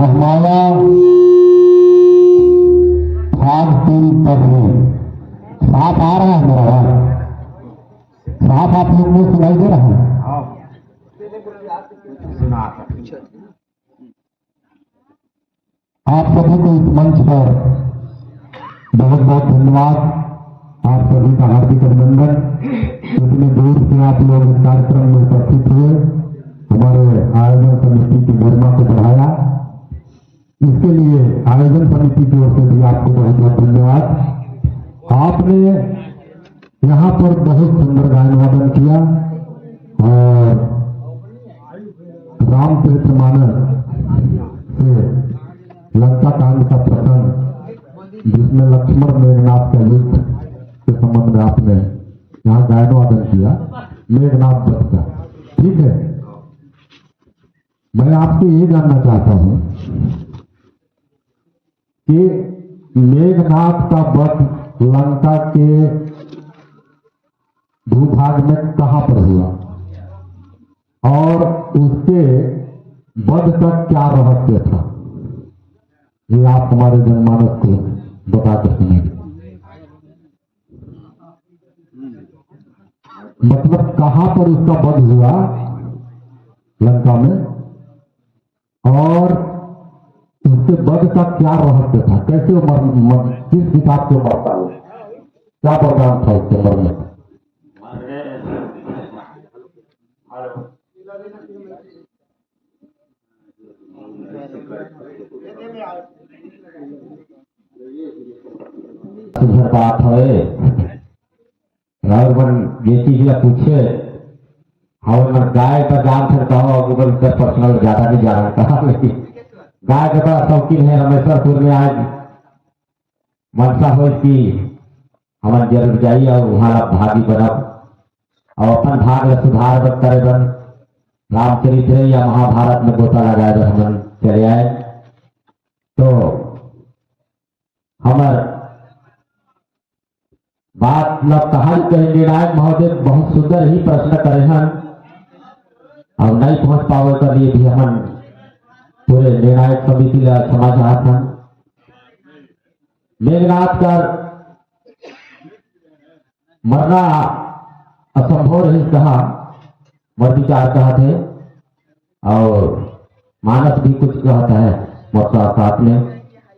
महमाया भाग 3 पद में साफ आ रहा है मेरा बात, साफ आप लोग को सुनाई दे रहा है। आप सभी को इस मंच पर बहुत बहुत धन्यवाद। आप सभी का हार्दिक अभिनंदन। इतने दूर से आप लोग इस कार्यक्रम में उपस्थित हुए, हमारे आयोजन समिति की गरिमा को बढ़ाया, इसके लिए आयोजन समिति की ओर से भी आपको बहुत बहुत धन्यवाद। आपने यहाँ पर बहुत सुंदर गायन वादन किया और रामचरितमानस से लंका कांड का प्रसंग जिसमें लक्ष्मण मेघनाथ का युद्ध के संबंध में आपने यहाँ गायन वादन किया, मेघनाथ वध का। ठीक है, मैं आपसे ये जानना चाहता हूं कि मेघनाथ का वध लंका के भूभाग में कहां पर हुआ और उसके वध तक क्या रहस्य था, ये आप हमारे जनमानस को बताकर सुनिए। मतलब कहां पर उसका वध हुआ लंका में और उसके वध का क्या रहस्य था, कैसे किस हिसाब से मरता है, क्या वरदान था उसके मरने का। बात है ये चीज पूछे और गाय का जान फिर कहो गूगल पे पर्सनल ज्यादा नहीं जाना कहा, लेकिन गाय का बड़ा शौकीन है। रामेश्वरपुर में आज मनसा हो कि हमारे जरूर जाइए और वहां भागी बनब और अपन भाग सुधार करे बन रामचरित्र या महाभारत में गोता लगाए बन हम चले आए। तो हमार बात मतलब कहानी कहीं निर्णायक महोदय बहुत सुंदर ही प्रश्न करे हैं और नहीं पहुंच पावे के लिए भी हम पूरे निर्णायक समिति का क्षमा चाहते हैं। मेघनाथ का मरना असंभव रही कहा, मर विचार कहा थे और मानस भी कुछ कहता है मोर्चा साथ में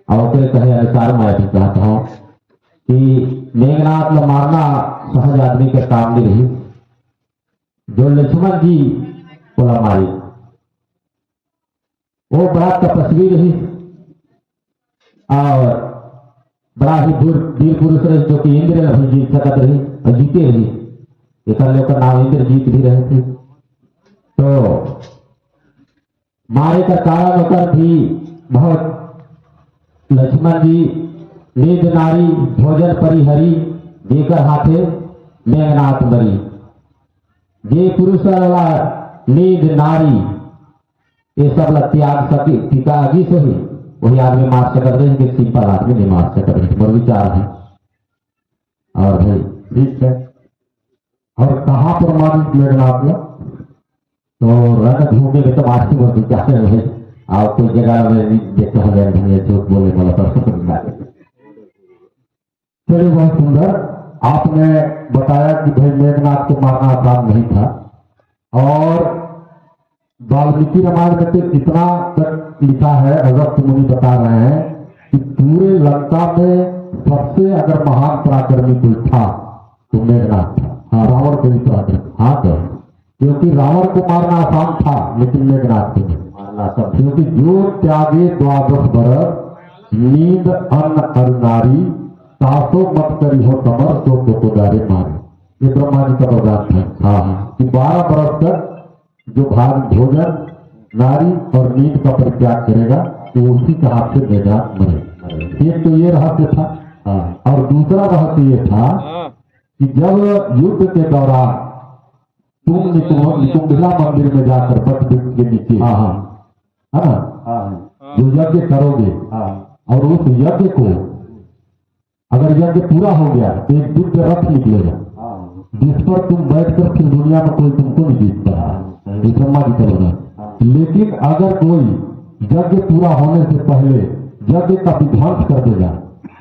और कहे अनुसार मैं भी कहता हूं कि मेघनाथ को मारना सहज आदमी के काम नहीं रही। जो लक्ष्मण जी को मारी वो बड़ा तपस्वी रही और बड़ा ही वीर पुरुष रही, जो कि इंद्र भी जीत सकत रही और जीते रही। एक लोग का नाम इंद्र जीत भी रहे थे। तो मारे का कारण होकर भी बहुत लक्ष्मण जी नींद नारी भोजन परिहरी देकर हाथे मेघनाथ मरी। ये पुरुष वाला नींद नारी ये सब त्याग सके पिताजी से ही वही आदमी मार सकते हैं कि सिंपल आदमी नहीं मार सकते, मोर विचार है। और भाई ठीक है, और कहाँ पर मारी मेघनाथ ने तो रणभूमि में तो मारती मोर विचार है और कोई जगह में देखते हैं झूठ बोले वाला पर चलिए बहुत सुंदर आपने बताया कि भाई मेघनाथ को मारना आसान नहीं था। और वाल्मीकि रामायण में तो इतना तक लिखा है, अगस्त मुनि बता रहे हैं कि पूरे लंका में सबसे अगर महान पराक्रमी कोई था तो मेघनाथ था। हाँ, रावण को भी पराक्रम हाँ तो क्योंकि रावण को मारना आसान था लेकिन मेघनाथ को मारना आसान, क्योंकि जो त्यागे द्वादश बरस नींद अन्न अरुनारी सासो मत करी हो कमर तो दारे मारे। ये ब्रह्मा जी का वरदान था। हाँ, कि 12 बरस तक जो भाग भोजन नारी और नींद का परित्याग करेगा तो उसी का हाथ से मेघनाथ मरे। एक तो ये रहस्य था। हाँ, और दूसरा रहस्य ये था कि जब युद्ध के दौरान तुम निकुंभिला मंदिर में जाकर बट वृक्ष के नीचे है ना जो यज्ञ करोगे और उस यज्ञ को अगर यज्ञ पूरा हो गया तो एक दिव्य रथ निकलेगा जिस पर तुम बैठकर फिर दुनिया में कोई तुमको नहीं जीत पाएगा, ब्रह्मा जी करेगा। लेकिन अगर कोई यज्ञ पूरा होने से पहले यज्ञ का विध्वंस कर देगा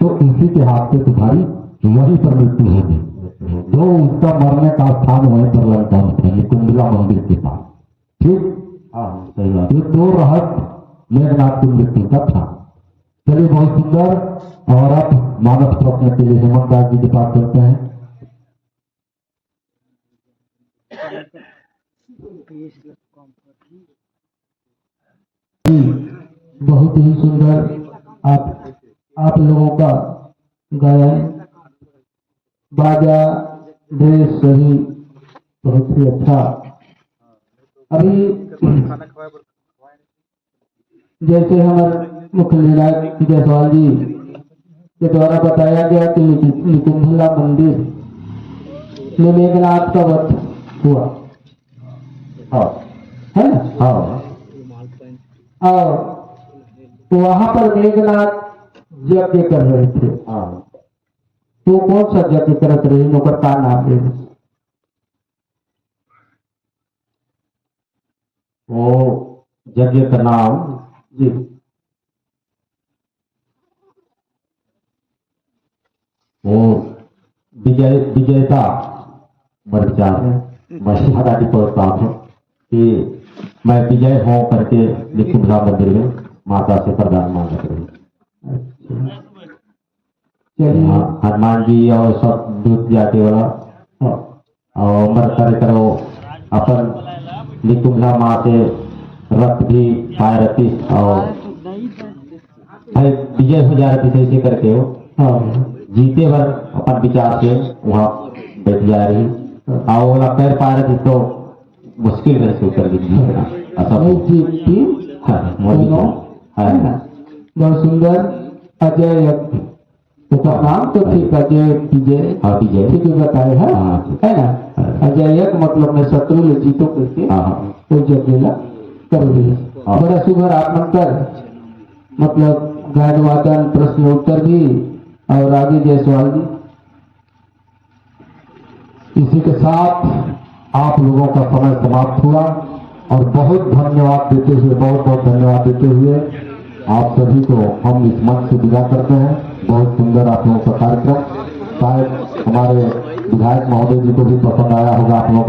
तो इसी के हाथ से तुम्हारी वहीं पर मृत्यु होगी। जो उसका मरने का स्थान वहीं पर लंका में था, निकुंभला मंदिर के पास। ठीक, सही बात। ये दो रहस्य मेघनाथ की मृत्यु का था। चलिए, बहुत सुंदर। और अब मानस प्रश्न के लिए हेमंत दास जी के पास चलते हैं। बहुत ही सुंदर आप लोगों का गायन, बाजा, ड्रेस सही बहुत ही अच्छा। अभी जैसे हमारे मुख्य निर्णायक जायसवाल जी के द्वारा बताया गया कि निकुंभला मंदिर में मेघनाथ का वध हुआ, है ना? हाँ। और वहां पर मेघनाथ यज्ञ कर रहे थे। तो कौन सा यज्ञ करत रही, नौकर का नाम है? वो यज्ञ का नाम जी वो विजयता विचार है। मैं शिवरात्रि पढ़ता हूँ कि मैं विजय हो करके निकुंभला मंदिर में माता से प्रदान मांग रही। हनुमान जी और सब दूध जाते वाला और मर करे करो अपन निकुंभला माँ से रक्त भी पाए रहती और विजय हो जा रही ऐसे करके हो जीते भर अपन विचार से वहाँ बैठ जा रही और वो पैर पा रही तो मुश्किल नहीं से उतर गई। बहुत सुंदर। अजय उसका नाम तो ठीक, अजय विजय। हाँ, विजय ठीक बताए है ना? अजय मतलब मैं शत्रु ले जीतो करके तो जगेला कर दी। बड़ा सुगर आत्मंतर मतलब गायन वादन प्रश्न उत्तर भी और आगे जायसवाल जी। इसी के साथ आप लोगों का समय समाप्त हुआ और बहुत धन्यवाद देते हुए, बहुत बहुत धन्यवाद देते हुए आप सभी को हम इस मंच से विदा करते हैं। बहुत सुंदर आप लोगों का कार्यक्रम, शायद हमारे विधायक महोदय जी को भी पसंद आया होगा आप लोग।